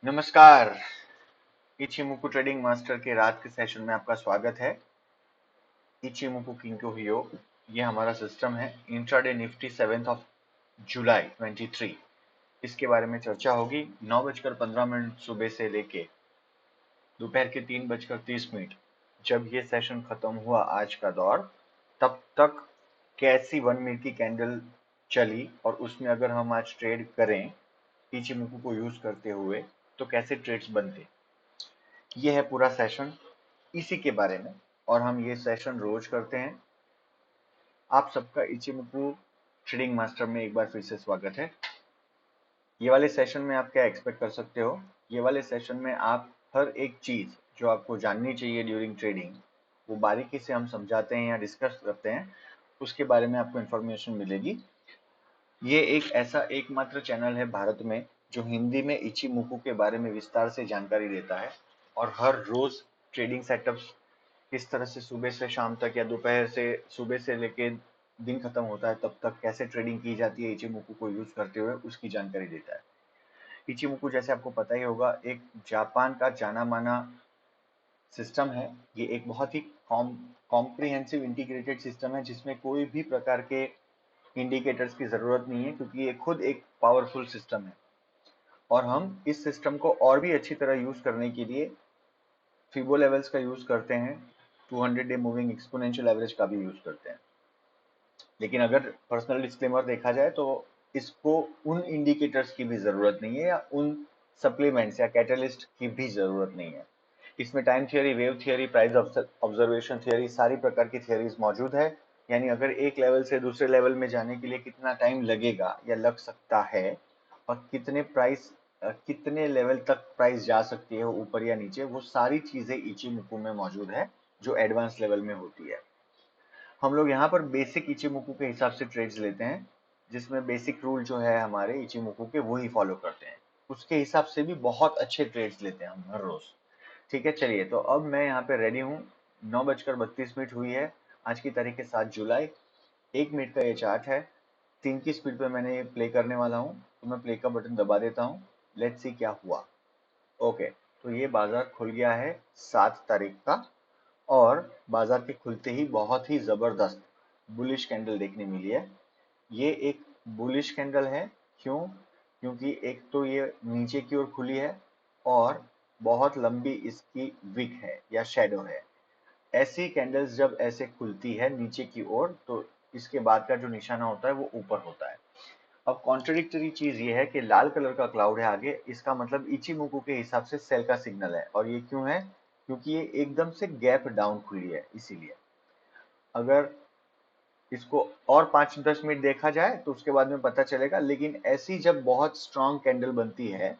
नमस्कार। इचिमुकु trading master के रात के सेशन में आपका स्वागत है। इचिमुकु किंको हियो ये हमारा सिस्टम है। इंट्राडे निफ्टी 7 जुलाई 23 इसके बारे में चर्चा होगी। 9:15 सुबह से लेके दोपहर के 3:30 जब ये सेशन खत्म हुआ आज का दौर, तब तक कैसी 1 मिनट की कैंडल चली और उसमें अगर हम आज ट्रेड करें इचिमुकु को यूज करते हुए तो कैसे ट्रेड्स बनते, ये है पूरा सेशन इसी के बारे में। और हम ये सेशन रोज करते हैं। आप सबका इचिमुकु ट्रेडिंग मास्टर में एक बार फिर से स्वागत है। ये वाले सेशन में आप क्या एक्सपेक्ट कर सकते हो? ये वाले सेशन में आप हर एक चीज जो आपको जाननी चाहिए ड्यूरिंग ट्रेडिंग, वो बारीकी से हम समझाते हैं या डिस्कस करते हैं, उसके बारे में आपको इन्फॉर्मेशन मिलेगी। ये एक ऐसा एकमात्र चैनल है भारत में जो हिंदी में इचिमुकु के बारे में विस्तार से जानकारी देता है और हर रोज ट्रेडिंग सेटअप्स किस तरह से सुबह से शाम तक या दोपहर से सुबह से लेके दिन खत्म होता है तब तक कैसे ट्रेडिंग की जाती है इचिमुकु को यूज करते हुए, उसकी जानकारी देता है। इचिमुकु जैसे आपको पता ही होगा एक जापान का जाना माना सिस्टम है। ये एक बहुत ही कॉम्प्रिहेंसिव इंटीग्रेटेड सिस्टम है जिसमें कोई भी प्रकार के इंडिकेटर्स की जरूरत नहीं है, क्योंकि ये खुद एक पावरफुल सिस्टम है। और हम इस सिस्टम को और भी अच्छी तरह यूज करने के लिए फिबो लेवल्स का यूज करते हैं, 200 डे मूविंग एक्सपोनेंशियल एवरेज का भी यूज करते हैं। लेकिन अगर पर्सनल डिस्क्लेमर देखा जाए तो इसको उन इंडिकेटर्स की भी जरूरत नहीं है या उन सप्लीमेंट्स या कैटलिस्ट की भी जरूरत नहीं है। इसमें time theory, wave theory, price observation theory, सारी प्रकार की थियोरीज मौजूद है। यानी अगर एक लेवल से दूसरे लेवल में जाने के लिए कितना टाइम लगेगा या लग सकता है और कितने लेवल तक प्राइस जा सकती है ऊपर या नीचे, वो सारी चीजें इचिमुकु में मौजूद है जो एडवांस लेवल में होती है। हम लोग यहाँ पर बेसिक इचिमुकु के हिसाब से ट्रेड्स लेते हैं, जिसमें बेसिक रूल जो है हमारे इचिमुकु के वो ही फॉलो करते हैं। उसके हिसाब से भी बहुत अच्छे ट्रेड्स लेते हैं हम हर रोज। ठीक है, चलिए तो अब मैं यहाँ पे रेडी हूँ। 9:32 हुई है। आज की तारीख है 7 जुलाई। 1 मिनट का ये चार्ट है। 3 की स्पीड पे मैंने ये प्ले करने वाला हूँ, तो मैं प्ले का बटन दबा देता हूँ। लेट्स सी क्या हुआ। ओके, तो ये बाजार खुल गया है 7 तारीख का और बाजार के खुलते ही बहुत ही जबरदस्त बुलिश कैंडल देखने मिली है। ये एक बुलिश कैंडल है। क्यों? क्योंकि एक तो ये नीचे की ओर खुली है और बहुत लंबी इसकी विक है या शैडो है। ऐसी कैंडल्स जब ऐसे खुलती है नीचे की ओर तो इसके बाद का जो निशाना होता है वो ऊपर होता है। अब कॉन्ट्रडिक्टरी चीज ये है कि लाल कलर का क्लाउड है आगे, इसका मतलब इचिमुकु के हिसाब से सेल का सिग्नल है। और ये क्यों है? क्योंकि ये एकदम से गैप डाउन खुली है, इसीलिए। अगर इसको और 5-10 मिनट देखा जाए तो उसके बाद में पता चलेगा, लेकिन ऐसी जब बहुत स्ट्रांग कैंडल बनती है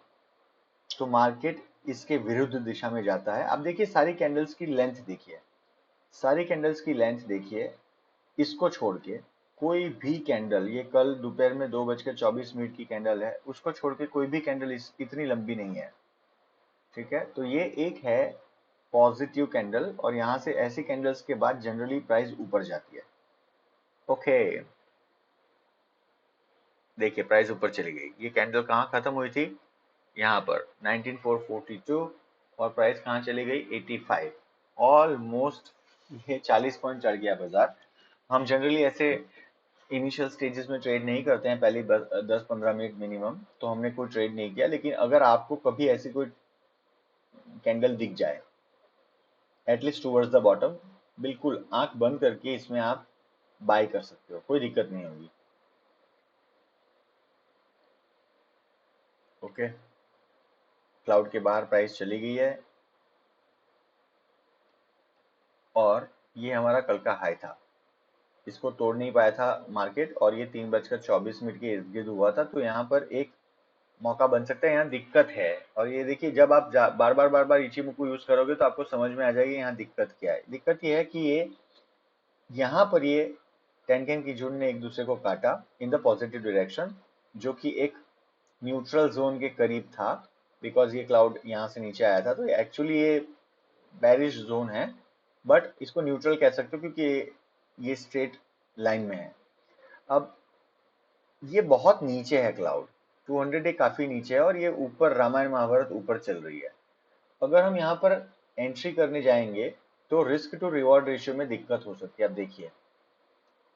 तो मार्केट इसके विरुद्ध दिशा में जाता है। अब देखिए सारी कैंडल्स की लेंथ देखिए, सारी कैंडल्स की लेंथ देखिए। इसको छोड़ के कोई भी कैंडल, ये कल दोपहर में 2:24 की कैंडल है, उसको छोड़ के कोई भी कैंडल इतनी लंबी नहीं है। ठीक है, तो ये एक है पॉजिटिव कैंडल और यहां से ऐसी कैंडल्स के बाद जनरली प्राइस ऊपर जाती है। ओके, देखिए प्राइस ऊपर चली गई। ये कैंडल कहाँ खत्म हुई थी? यहाँ पर 19442 और प्राइस कहाँ चली गई? 85। ऑलमोस्ट ये 40 पॉइंट चढ़ गया बाजार। हम जनरली ऐसे इनिशियल स्टेजेस में ट्रेड नहीं करते हैं, पहले 10-15 मिनट मिनिमम, तो हमने कोई ट्रेड नहीं किया। लेकिन अगर आपको कभी ऐसी कोई कैंडल दिख जाए एटलीस्ट टूवर्ड्स द बॉटम, बिल्कुल आंख बंद करके इसमें आप बाय कर सकते हो, कोई दिक्कत नहीं होगी। ओके, क्लाउड के बाहर प्राइस चली गई है और ये हमारा कल का हाई था। इसको तोड़ नहीं पाया था मार्केट और ये 3:24 के इर्द गिर्द हुआ था। तो यहाँ पर एक मौका बन सकता है, यहाँ दिक्कत है। और ये देखिए जब आप बार बार इचिमुकु यूज करोगे तो आपको समझ में आ जाएगी यहाँ दिक्कत क्या है। दिक्कत ये है कि ये यहाँ पर ये टेनकेन की झुंड ने एक दूसरे को काटा इन द पॉजिटिव डायरेक्शन, जो कि एक न्यूट्रल जोन के करीब था। बिकॉज ये क्लाउड यहाँ से नीचे आया था तो एक्चुअली ये बेरिश जोन है, बट इसको न्यूट्रल कह सकते हो क्योंकि ये स्ट्रेट लाइन में है। अब ये बहुत नीचे है क्लाउड, 200 डे काफी नीचे है और ये ऊपर रामायण महाभारत ऊपर चल रही है। अगर हम यहाँ पर एंट्री करने जाएंगे तो रिस्क टू रिवॉर्ड रेशियो में दिक्कत हो सकती है। अब देखिए,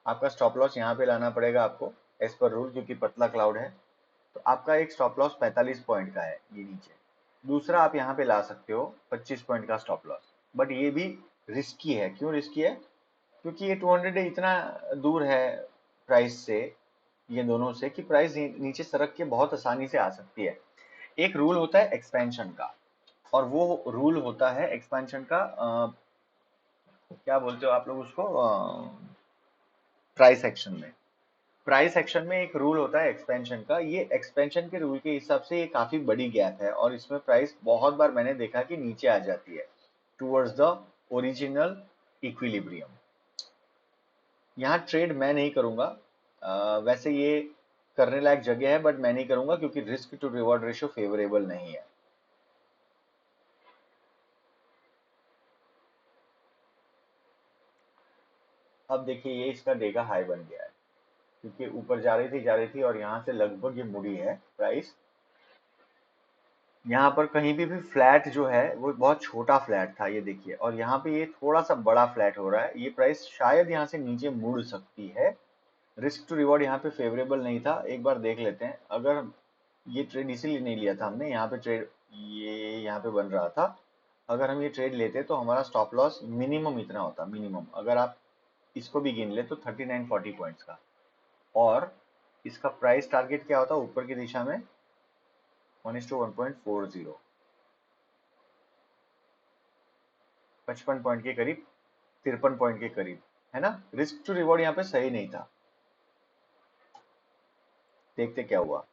आपका स्टॉप लॉस यहाँ पे लाना पड़ेगा आपको एज पर रूल, क्योंकि पतला क्लाउड है। तो आपका एक स्टॉप लॉस 45 पॉइंट का है ये नीचे। दूसरा आप यहाँ पे ला सकते हो 25 पॉइंट का स्टॉप लॉस, बट ये भी रिस्की है। क्यों रिस्की है? क्योंकि ये 200 डे इतना दूर है प्राइस से, ये दोनों से, कि प्राइस नीचे सरक के बहुत आसानी से आ सकती है। एक रूल होता है एक्सपेंशन का, और वो रूल होता है एक्सपेंशन का क्या बोलते हो आप लोग उसको, प्राइस एक्शन में। प्राइस एक्शन में एक रूल होता है एक्सपेंशन का। ये एक्सपेंशन के रूल के हिसाब से ये काफी बड़ी गैप है और इसमें प्राइस बहुत बार मैंने देखा कि नीचे आ जाती है टूवर्ड्स द ओरिजिनल इक्विलिब्रियम। यहाँ ट्रेड मैं नहीं करूंगा। वैसे ये करने लायक जगह है, बट मैं नहीं करूंगा क्योंकि risk to reward ratio favourable नहीं है। अब देखिए, ये इसका डे का हाई बन गया है क्योंकि ऊपर जा रही थी और यहाँ से लगभग ये मुड़ी है प्राइस। यहाँ पर कहीं भी फ्लैट जो है वो बहुत छोटा फ्लैट था, ये देखिए, और यहाँ पे ये थोड़ा सा बड़ा फ्लैट हो रहा है। ये प्राइस शायद यहाँ से नीचे मुड़ सकती है। रिस्क टू रिवॉर्ड यहाँ पे फेवरेबल नहीं था। एक बार देख लेते हैं। अगर ये ट्रेड इसीलिए नहीं लिया था हमने, यहाँ पे ट्रेड ये यहाँ पे बन रहा था। अगर हम ये ट्रेड लेते तो हमारा स्टॉप लॉस मिनिमम इतना होता, मिनिमम। अगर आप इसको भी गिन ले तो 3940 पॉइंट्स का, और इसका प्राइस टारगेट क्या होता ऊपर की दिशा में 1:1.40, 55 पॉइंट के करीब, 53 पॉइंट के करीब, है ना। रिस्क टू रिवॉर्ड यहाँ पे सही नहीं था। देखते क्या हुआ।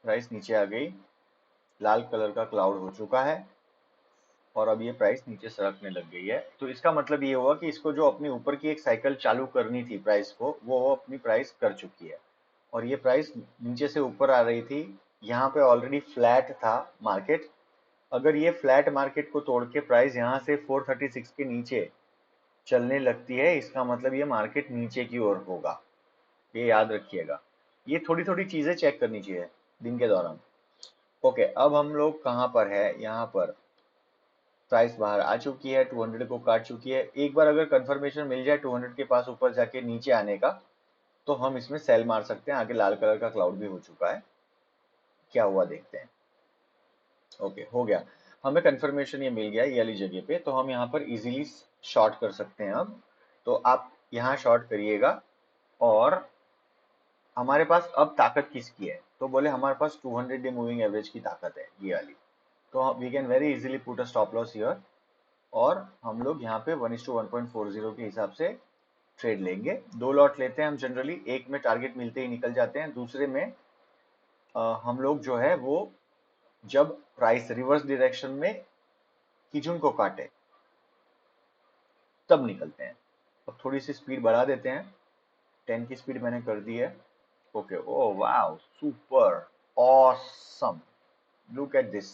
प्राइस नीचे आ गई, लाल कलर का क्लाउड हो चुका है और अब ये प्राइस नीचे सरकने लग गई है। तो इसका मतलब ये हुआ कि इसको जो अपनी ऊपर की एक साइकिल चालू करनी थी प्राइस को, वो अपनी प्राइस कर चुकी है और ये प्राइस नीचे से ऊपर आ रही थी। यहाँ पे ऑलरेडी फ्लैट था मार्केट। अगर ये फ्लैट मार्केट को तोड़ के प्राइस यहाँ से 436 के नीचे चलने लगती है, इसका मतलब ये मार्केट नीचे की ओर होगा। ये याद रखिएगा। ये थोड़ी थोड़ी चीजें चेक करनी चाहिए दिन के दौरान। ओके, अब हम लोग कहाँ पर है? यहाँ पर प्राइस बाहर आ चुकी है, 200 को काट चुकी है। एक बार अगर कंफर्मेशन मिल जाए 200 के पास ऊपर जाके नीचे आने का, तो हम इसमें सेल मार सकते हैं। आगे लाल कलर का क्लाउड भी हो चुका है। क्या हुआ देखते हैं। ओके, हो गया। हमें कंफर्मेशन ये मिल गया ये वाली जगह पे, तो हम यहाँ पर इजीली शॉर्ट कर सकते हैं अब। तो आप यहाँ शॉर्ट करिएगा। और हमारे पास अब ताकत किसकी है? तो बोले हमारे पास 200 डे मूविंग एवरेज की ताकत है ये वाली। तो we can very easily put a stop loss here, और हम लोग यहाँ पे 1:1.40 के हिसाब से ट्रेड लेंगे। 2 लॉट लेते हैं हम जनरली, एक में टारगेट मिलते ही निकल जाते हैं, दूसरे में हम लोग जो है वो जब प्राइस रिवर्स डायरेक्शन में किचुन को काटे तब निकलते हैं। अब थोड़ी सी स्पीड बढ़ा देते हैं, 10 की स्पीड मैंने कर दी है। Okay, oh wow, super awesome, look at this.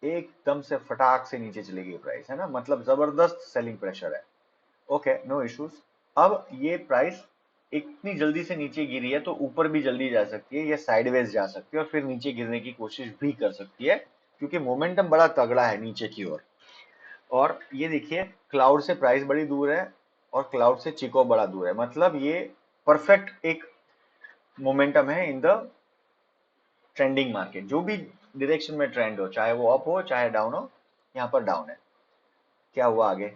एकदम से फटाक से नीचे चली गई प्राइस, है ना, मतलब जबरदस्त सेलिंग प्रेशर है। Okay, no issues. अब ये प्राइस इतनी जल्दी से नीचे गिरी है तो ऊपर भी जल्दी जा सकती है, या साइडवेज जा सकती है और फिर नीचे गिरने की कोशिश भी कर सकती है, क्योंकि मोमेंटम बड़ा तगड़ा है नीचे की ओर। और ये देखिए, क्लाउड से प्राइस बड़ी दूर है और क्लाउड से चिको बड़ा दूर है, मतलब ये परफेक्ट एक मोमेंटम है इन द ट्रेंडिंग मार्केट। जो भी डायरेक्शन में ट्रेंड हो, चाहे वो अप हो चाहे डाउन हो, यहाँ पर डाउन है। क्या हुआ आगे?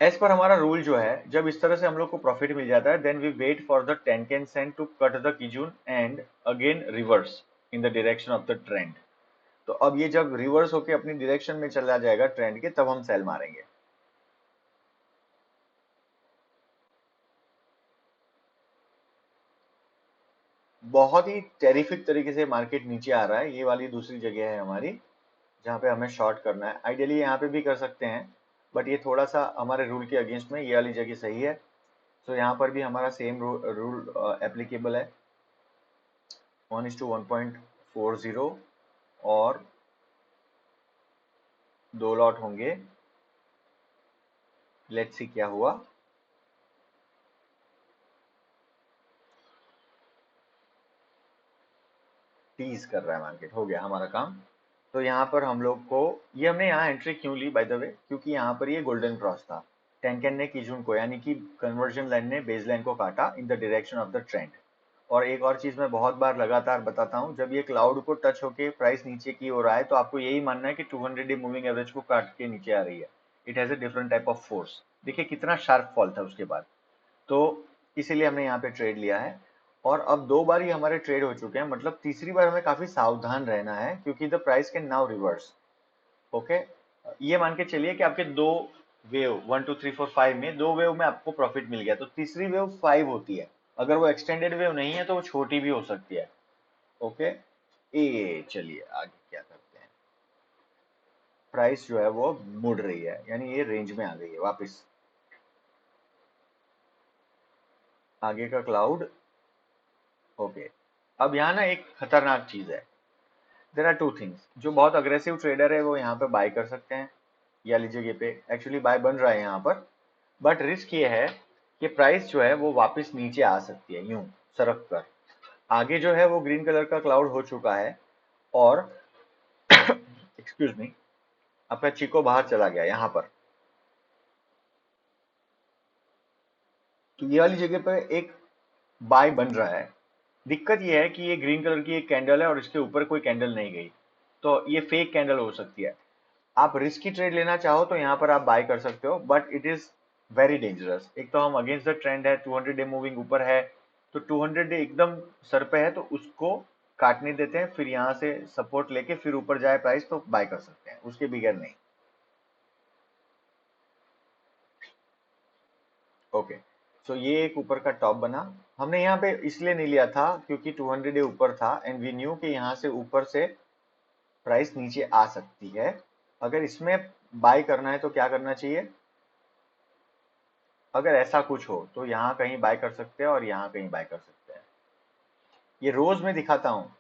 एज पर हमारा रूल जो है, जब इस तरह से हम लोग को प्रॉफिट मिल जाता है, then we wait for the tenkan sen to cut the kijun and again reverse in the direction of the trend. तो अब ये जब रिवर्स होके अपनी डायरेक्शन में चला जाएगा ट्रेंड के, तब हम सेल मारेंगे। बहुत ही टेरिफिक तरीके से मार्केट नीचे आ रहा है। ये वाली दूसरी जगह है हमारी जहाँ पे हमें शॉर्ट करना है। आइडियली यहाँ पे भी कर सकते हैं, बट ये थोड़ा सा हमारे रूल के अगेंस्ट में, ये वाली जगह सही है। तो यहाँ पर भी हमारा सेम रूल एप्लीकेबल है, 1:1.40, और 2 लॉट होंगे। लेट्स सी क्या हुआ। टीज कर रहा है मार्केट। हो गया हमारा काम। तो यहाँ पर हम लोग को, ये हमने यहाँ एंट्री क्यों ली बाय द वे, क्योंकि यहाँ पर ये गोल्डन क्रॉस था। टेंकेन ने कीजून को, यानी कि कन्वर्जन लाइन ने बेस लाइन को काटा इन the direction of the trend. और एक और चीज मैं बहुत बार लगातार बताता हूँ, जब ये क्लाउड को टच होके प्राइस नीचे की ओर आए तो आपको यही मानना है कि 200 डे मूविंग एवरेज को काट के नीचे आ रही है। It has a different type of force. देखिए कितना शार्प फॉल था उसके बाद। तो इसीलिए हमने यहाँ पे ट्रेड लिया है। और अब 2 बार ही हमारे ट्रेड हो चुके हैं, मतलब तीसरी बार हमें काफी सावधान रहना है, क्योंकि the price can now reverse. Okay, ये मान के चलिए कि आपके 2 वेव 1 2 3 4 5 में 2 वेव में आपको प्रॉफिट मिल गया, तो तीसरी वेव 5 होती है। अगर वो एक्सटेंडेड वेव नहीं है तो वो छोटी भी हो सकती है। ओके, ये चलिए आगे क्या करते हैं। प्राइस जो है वो मुड़ रही है, यानी ये रेंज में आ गई है वापस। आगे का क्लाउड। ओके, अब यहाँ ना एक खतरनाक चीज है। There are two things. जो बहुत अग्रेसिव ट्रेडर है वो यहाँ पे बाय कर सकते हैं, या लीजिए ये पे एक्चुअली बाय बन रहा है यहाँ पर। बट रिस्क ये है कि प्राइस जो है वो वापस नीचे आ सकती है, यूं सरक कर। आगे जो है वो ग्रीन कलर का क्लाउड हो चुका है, और एक्सक्यूज मी, आपका चिको बाहर चला गया यहाँ पर। तो ये वाली जगह पर एक बाय बन रहा है। दिक्कत ये है कि ये ग्रीन कलर की एक कैंडल है और इसके ऊपर कोई कैंडल नहीं गई, तो ये फेक कैंडल हो सकती है। आप रिस्की ट्रेड लेना चाहो तो यहाँ पर आप बाय कर सकते हो, but it is very dangerous. एक तो हम अगेंस्ट द ट्रेंड है, 200 डे मूविंग ऊपर है, तो 200 डे एकदम सर पे है, तो उसको काटने देते हैं, फिर यहाँ से सपोर्ट लेके फिर ऊपर जाए प्राइस तो बाय कर सकते हैं, उसके बगैर नहीं। ओके, सो ये एक ऊपर का टॉप बना। हमने यहाँ पे इसलिए नहीं लिया था क्योंकि 200 डे ऊपर था, एंड वी न्यू कि यहाँ से ऊपर से प्राइस नीचे आ सकती है। अगर इसमें बाय करना है तो क्या करना चाहिए, अगर ऐसा कुछ हो तो यहाँ कहीं बाय कर सकते हैं और यहाँ कहीं बाय कर सकते हैं। ये रोज में दिखाता हूँ,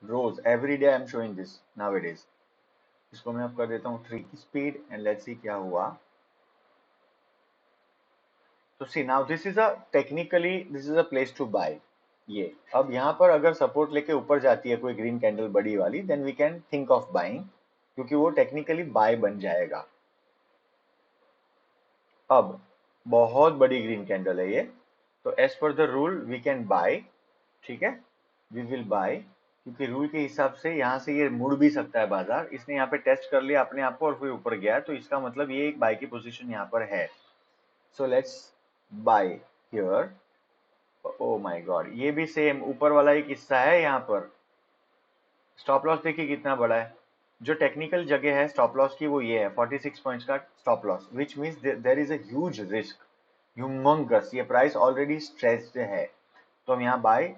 रोज every day I am showing this nowadays. इसको मैं अब कर देता हूँ 3 की स्पीड, एंड लेट्स सी क्या हुआ। तो see now this is a technically this is a place to buy. ये अब यहाँ पर अगर सपोर्ट लेके ऊपर जाती है कोई ग्रीन कैंडल बड़ी वाली, then we can think of buying, क्योंकि वो टेक्निकली बाय बन जाएगा। अब बहुत बड़ी ग्रीन कैंडल है ये, तो as per the rule we can buy. ठीक है, वी विल बाय, क्योंकि रूल के हिसाब से यहाँ से ये मुड़ भी सकता है बाजार। इसने यहाँ पे टेस्ट कर लिया अपने आप को और फिर ऊपर गया, तो इसका मतलब ये एक बाय की पोजीशन यहाँ पर है। So let's buy here. Oh my god, ये भी सेम ऊपर वाला एक हिस्सा है। यहाँ पर स्टॉप लॉस देखिए कितना बड़ा है। जो टेक्निकल जगह है स्टॉप लॉस की वो ये है 46 पॉइंट्स का stop loss, which means there is a huge risk, humongous. ये प्राइस ऑलरेडी स्ट्रेच्ड है, तो हम यहाँ बाय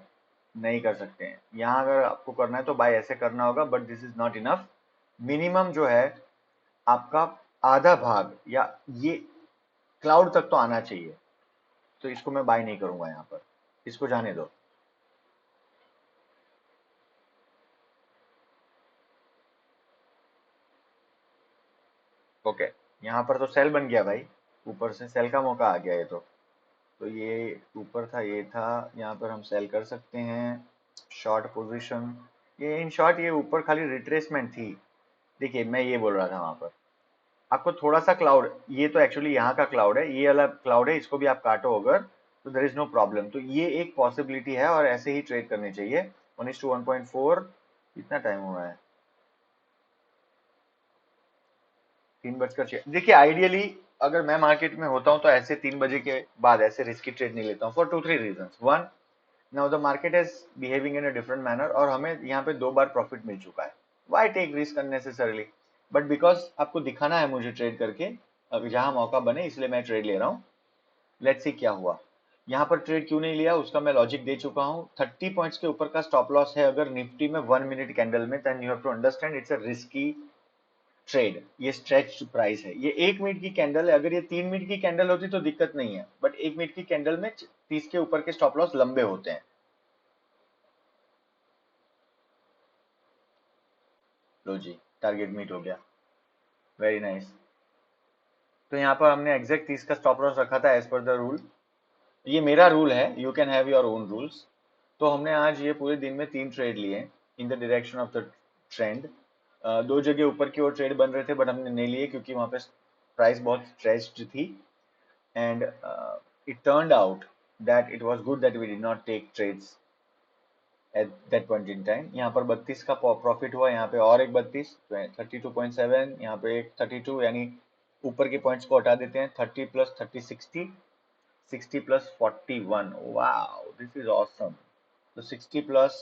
नहीं कर सकते हैं। यहाँ अगर आपको करना है तो बाय ऐसे करना होगा, but this is not enough. Minimum जो है आपका आधा भाग या ये क्लाउड तक तो आना चाहिए, तो इसको मैं बाय नहीं करूंगा यहाँ पर, इसको जाने दो। ओके, यहाँ पर तो सेल बन गया भाई, ऊपर से सेल का मौका आ गया ये तो ये ऊपर था, ये था, यहाँ पर हम सेल कर सकते हैं शॉर्ट पोजीशन। ये इन शॉर्ट ये ऊपर खाली रिट्रेसमेंट थी। देखिए मैं ये बोल रहा था वहां पर आपको थोड़ा सा क्लाउड, ये तो एक्चुअली यहाँ का क्लाउड है, ये वाला क्लाउड है, इसको भी आप काटो अगर, तो देर इज नो प्रॉब्लम। तो ये एक पॉसिबिलिटी है और ऐसे ही ट्रेड करने चाहिए। 1:1.4। कितना टाइम हुआ है, 3:06। देखिए आइडियली अगर मैं मार्केट में होता हूं तो ऐसे 3 बजे के बाद ऐसे रिस्की ट्रेड नहीं लेता हूं, for 2 3 reason. One, now the market is behaving in a different manner, और हमें यहाँ पे 2 बार प्रॉफिट मिल चुका है। Why take risk unnecessarily, but because आपको दिखाना है मुझे ट्रेड करके, अब जहां मौका बने इसलिए मैं ट्रेड ले रहा हूँ। लेट्स सी क्या हुआ। यहाँ पर ट्रेड क्यों नहीं लिया उसका मैं लॉजिक दे चुका हूँ। 30 पॉइंट्स के ऊपर का स्टॉप लॉस है अगर निफ्टी में 1 मिनट कैंडल में, then you have to understand it's a risky trade. ये स्ट्रेच प्राइस है, ये 1 मिनट की कैंडल है। अगर ये 3 मिनट की कैंडल होती तो दिक्कत नहीं है, बट 1 मिनट की कैंडल में 30 के ऊपर के स्टॉप लॉस लंबे होते हैं। लो जी, टारगेट मीट हो गया, वेरी नाइस। तो यहाँ पर हमने एग्जैक्ट 30 का स्टॉप लॉस रखा था एज पर द रूल। ये मेरा रूल है, you can have your own rules. तो हमने आज ये पूरे दिन में 3 ट्रेड लिए। इन the direction of the trend. दो जगह ऊपर की ओर ट्रेड बन रहे थे बट हमने नहीं लिए क्योंकि वहां पे प्राइस बहुत स्ट्रेच्ड थी, and it turned out that it was good that we did not take trades at that point in time. यहाँ पर 32 का प्रॉफिट हुआ, यहाँ पे और एक 32, 32.7, यहाँ पे एक 32, यानी ऊपर के पॉइंट्स को हटा देते हैं। 30 plus 30 60, 60 plus 41, wow this is awesome. तो 60 प्लस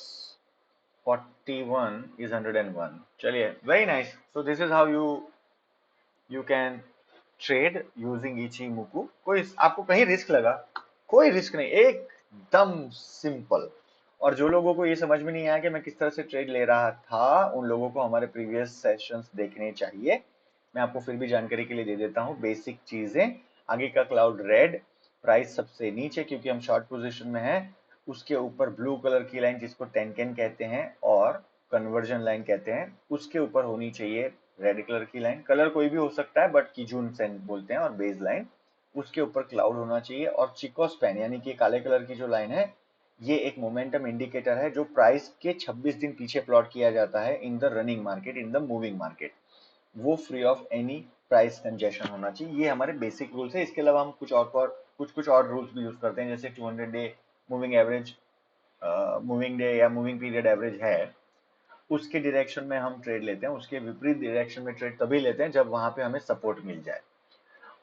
41 is 101। चलिए, very nice. So this is how you can trade using Ichimoku. कोई आपको कहीं रिस्क लगा? कोई रिस्क नहीं, एकदम सिंपल। और जो लोगों को ये समझ में नहीं आया कि मैं किस तरह से ट्रेड ले रहा था, उन लोगों को हमारे प्रीवियस सेशंस देखने चाहिए। मैं आपको फिर भी जानकारी के लिए दे देता हूँ बेसिक चीजें। आगे का क्लाउड रेड, प्राइस सबसे नीचे क्योंकि हम शॉर्ट पोजीशन में हैं। उसके ऊपर ब्लू कलर की लाइन जिसको टेनकेन कहते हैं और कन्वर्जन लाइन कहते हैं, उसके ऊपर होनी चाहिए रेड कलर की लाइन। कलर कोई भी हो सकता है बट कीजून सेंड बोलते हैं। और बेस लाइन, उसके ऊपर क्लाउड होना चाहिए। और चिको स्पैन यानी कि काले कलर की जो लाइन है, ये एक मोमेंटम इंडिकेटर है जो प्राइस के 26 दिन पीछे प्लॉट किया जाता है in the running market, in the moving market. वो free of any price congestion होना चाहिए। ये हमारे बेसिक रूल्स है। इसके अलावा हम कुछ और रूल्स भी यूज करते हैं, जैसे 200 day moving average, moving day या मूविंग पीरियड एवरेज है, उसके डायरेक्शन में हम ट्रेड लेते हैं। उसके विपरीत डायरेक्शन में ट्रेड तभी लेते हैं जब वहां पे हमें सपोर्ट मिल जाए।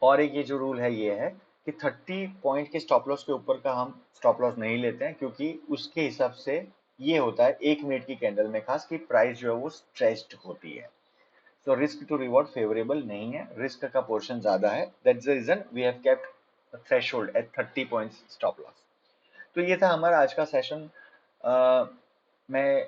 और एक ये जो रूल है ये है कि 30 पॉइंट के स्टॉप लॉस के ऊपर का हम स्टॉप लॉस नहीं लेते हैं, क्योंकि उसके हिसाब से ये होता है 1 मिनट की कैंडल में खास कि प्राइस जो है वो स्ट्रेच्ड होती है। तो रिस्क टू रिवॉर्ड फेवरेबल नहीं है, रिस्क का पोर्शन ज्यादा है। That's the reason we have kept threshold at 30 points stop loss. तो ये था हमारा आज का सेशन। मैं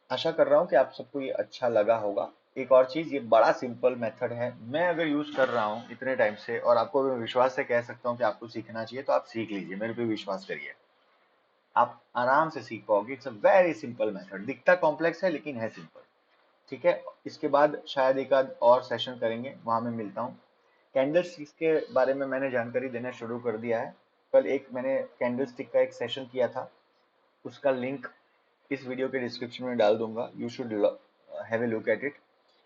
आशा कर रहा हूँ कि आप सबको ये अच्छा लगा होगा। एक और चीज, ये बड़ा सिंपल मेथड है, मैं अगर यूज कर रहा हूँ इतने टाइम से और आपको मैं विश्वास से कह सकता हूँ कि आपको सीखना चाहिए, तो आप सीख लीजिए, मेरे पे विश्वास करिए, आप आराम से सीख पाओगे। It's a very simple method, दिखता कॉम्प्लेक्स है लेकिन है सिंपल। ठीक है, इसके बाद शायद एक आध और सेशन करेंगे, वहां मैं मिलता हूँ। कैंडल स्टिक्स के बारे में मैंने जानकारी देना शुरू कर दिया है। कल एक मैंने कैंडल स्टिक का एक सेशन किया था, उसका लिंक इस वीडियो के डिस्क्रिप्शन में डाल दूंगा। You should have a look at it,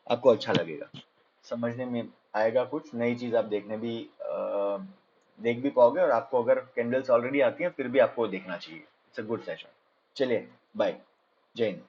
आपको अच्छा लगेगा, समझने में आएगा, कुछ नई चीज आप देख भी पाओगे। और आपको अगर कैंडल्स ऑलरेडी आती हैं फिर भी आपको देखना चाहिए। It's a good session. चलिए, बाय, जय हिंद।